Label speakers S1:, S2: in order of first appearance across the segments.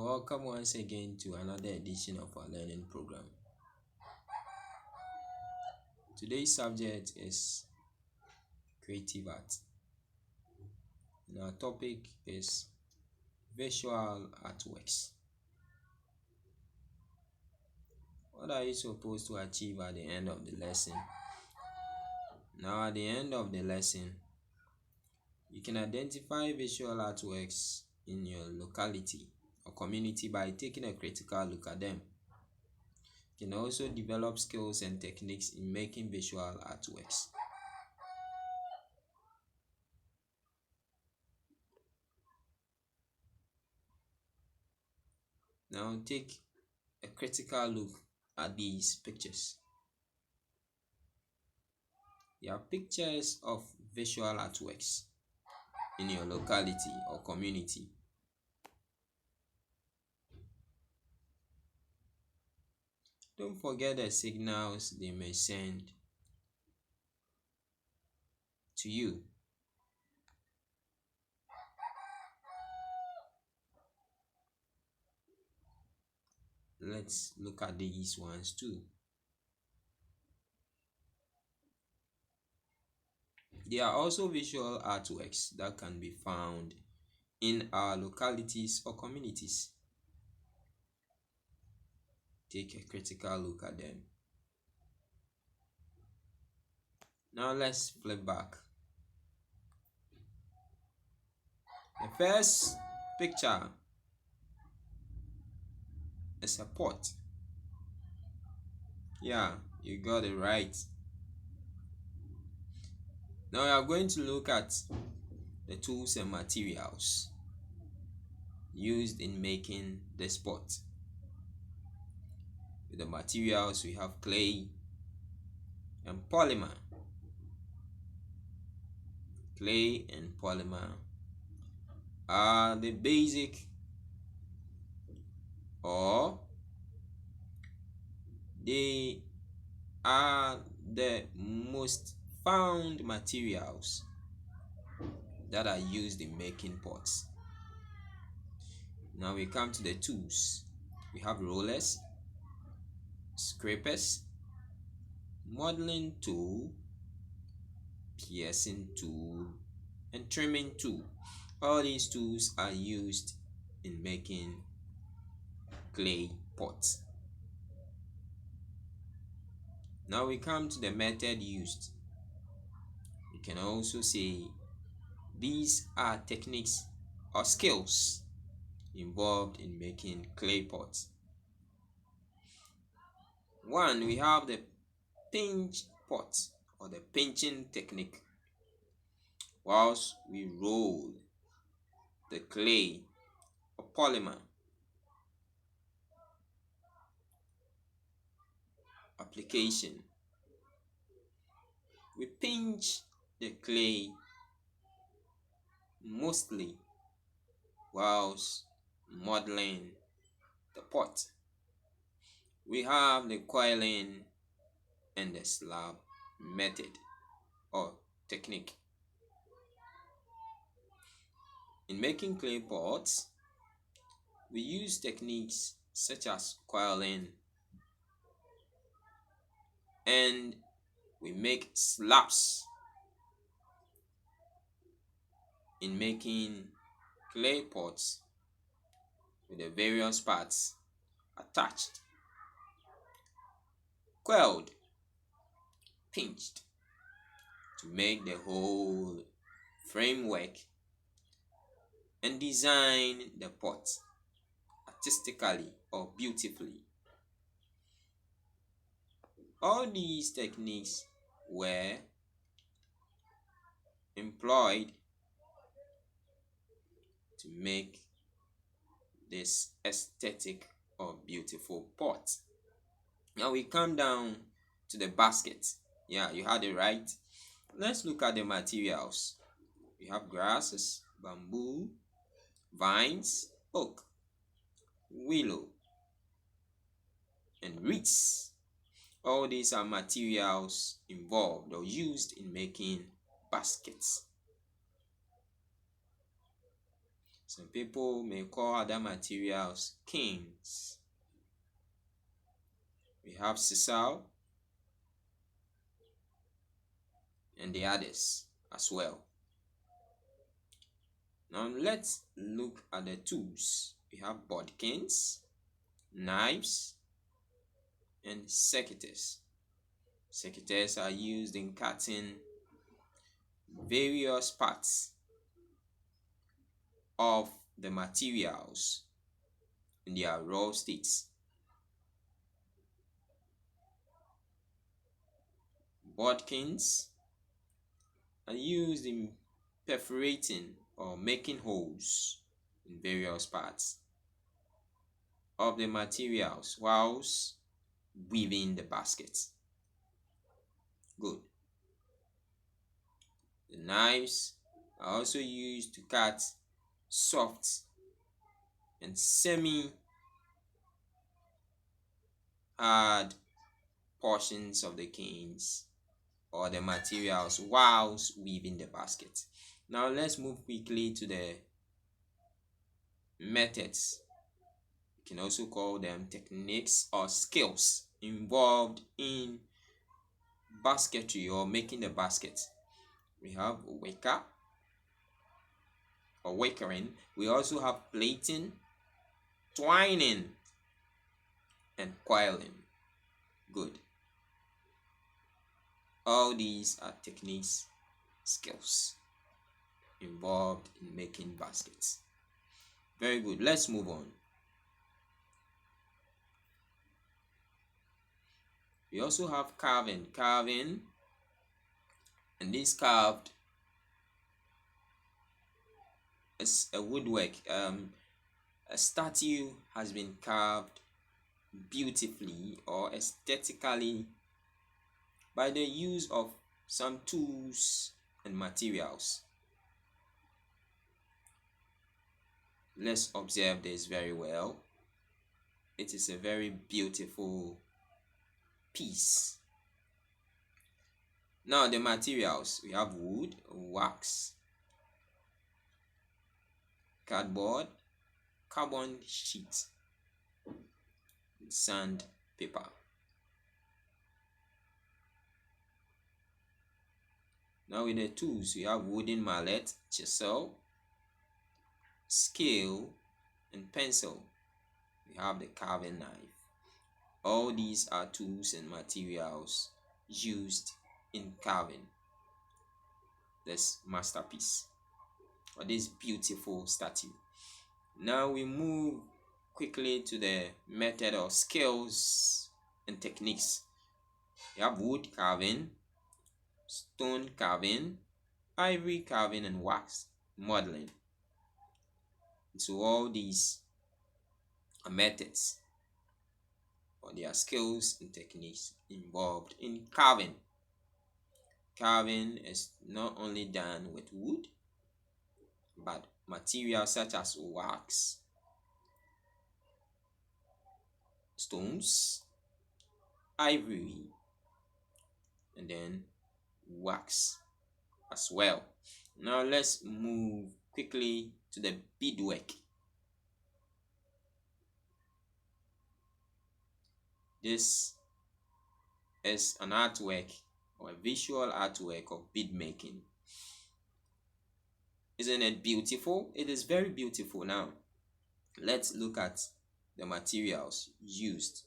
S1: welcome once again to another edition of our learning program. Today's subject is creative art, and our topic is visual artworks. What are you supposed to achieve at the end of the lesson? Now, at the end of the lesson, you can identify visual artworks in your locality or community by taking a critical look at them. You can also develop skills and techniques in making visual artworks. Now take a critical look at these pictures. They are pictures of visual artworks in your locality or community. Don't forget the signals they may send to you. Let's look at these ones too. There are also visual artworks that can be found in our localities or communities. Take a critical look at them. Now let's flip back. The first picture is a pot. Yeah, you got it right. Now we are going to look at the tools and materials used in making this pot. With the materials, we have clay and polymer. Clay and polymer are the basic or they are the most found materials that are used in making pots. Now we come to the tools. We have rollers, scrapers, modeling tool, piercing tool, and trimming tool. All these tools are used in making clay pots. Now we come to the method used. You can also say these are techniques or skills involved in making clay pots. One, we have the pinch pot or the pinching technique. Whilst we roll the clay or polymer application, we pinch the clay mostly whilst modeling the pot. We have the coiling and the slab method or technique. In making clay pots, we use techniques such as coiling, and we make slabs in making clay pots with the various parts attached, coiled, pinched to make the whole framework and design the pot artistically or beautifully. All these techniques were employed to make this aesthetic or beautiful pot. Now we come down to the basket. Yeah, you had it right. Let's look at the materials. We have grasses, bamboo, vines, oak, willow, and reeds. All these are materials involved or used in making baskets. Some people may call other materials kings. We have sisal and the others as well. Now let's look at the tools. We have bodkins, knives, and secateurs. Secateurs are used in cutting various parts of the materials in their raw states. Bodkins are used in perforating or making holes in various parts of the materials whilst weaving the basket. Good. The knives are also used to cut soft and semi-hard portions of the canes or the materials whilst weaving the basket. Now let's move quickly to the methods. You can also call them techniques or skills involved in basketry or making the basket. We have wicker or wickering. We also have plaiting, twining, and coiling. Good. All these are techniques, skills involved in making baskets. Very good. Let's move on. We also have carving. Carving, and this carved is a woodwork. A statue has been carved beautifully or aesthetically by the use of some tools and materials. Let's observe this very well. It is a very beautiful piece. Now the materials, we have wood, wax, cardboard, carbon sheet, sandpaper. Now with the tools, we have wooden mallet, chisel, scale, and pencil. We have the carving knife. All these are tools and materials used in carving this masterpiece or this beautiful statue. Now we move quickly to the method of skills and techniques. We have wood carving, stone carving, ivory carving, and wax modeling. So all these are methods or there are skills and techniques involved in carving. Carving is not only done with wood, but materials such as wax, stones, ivory, and then wax as well. Now let's move quickly to the beadwork. This is an artwork or a visual artwork of bead making. Isn't it beautiful? It is very beautiful. Now let's look at the materials used.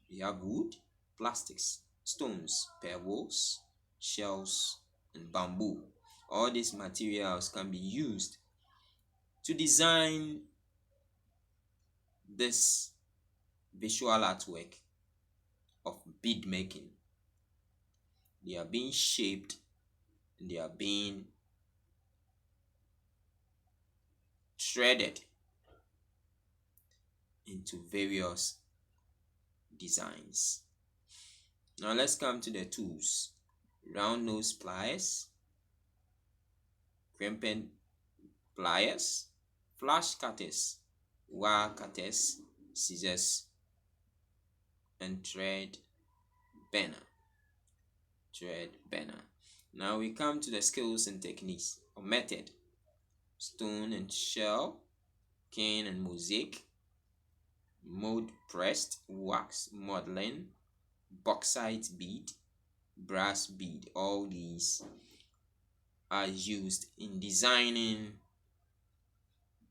S1: We have wood, plastics, stones, pebbles, shells, and bamboo. All these materials can be used to design this visual artwork of bead making. They are being shaped and they are being threaded into various designs. Now let's come to the tools. Round nose pliers, crimping pliers, flash cutters, wire cutters, scissors, and thread burner. Now we come to the skills and techniques or method. stone and shell, cane and mosaic, mold pressed, wax modeling, bauxite bead, brass bead. All these are used in designing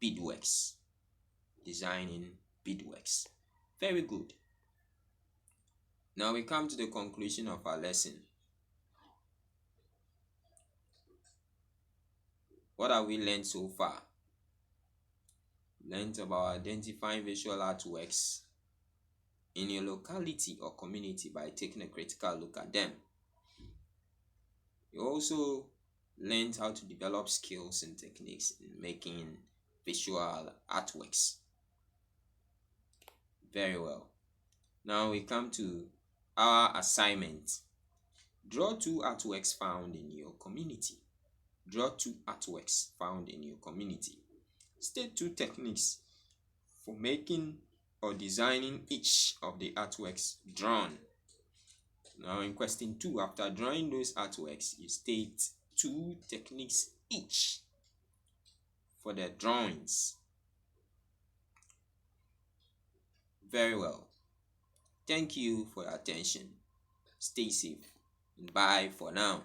S1: beadworks. Designing beadworks. Very good. Now we come to the conclusion of our lesson. What have we learned so far? Learned about identifying visual artworks in your locality or community by taking a critical look at them. You also learned how to develop skills and techniques in making visual artworks. Very well. Now we come to our assignment. Draw two artworks found in your community. Draw two artworks found in your community. State two techniques for making or designing each of the artworks drawn. Now in question 2, after drawing those artworks, you state two techniques each for the drawings. Very well. Thank you for your attention. Stay safe and bye for now.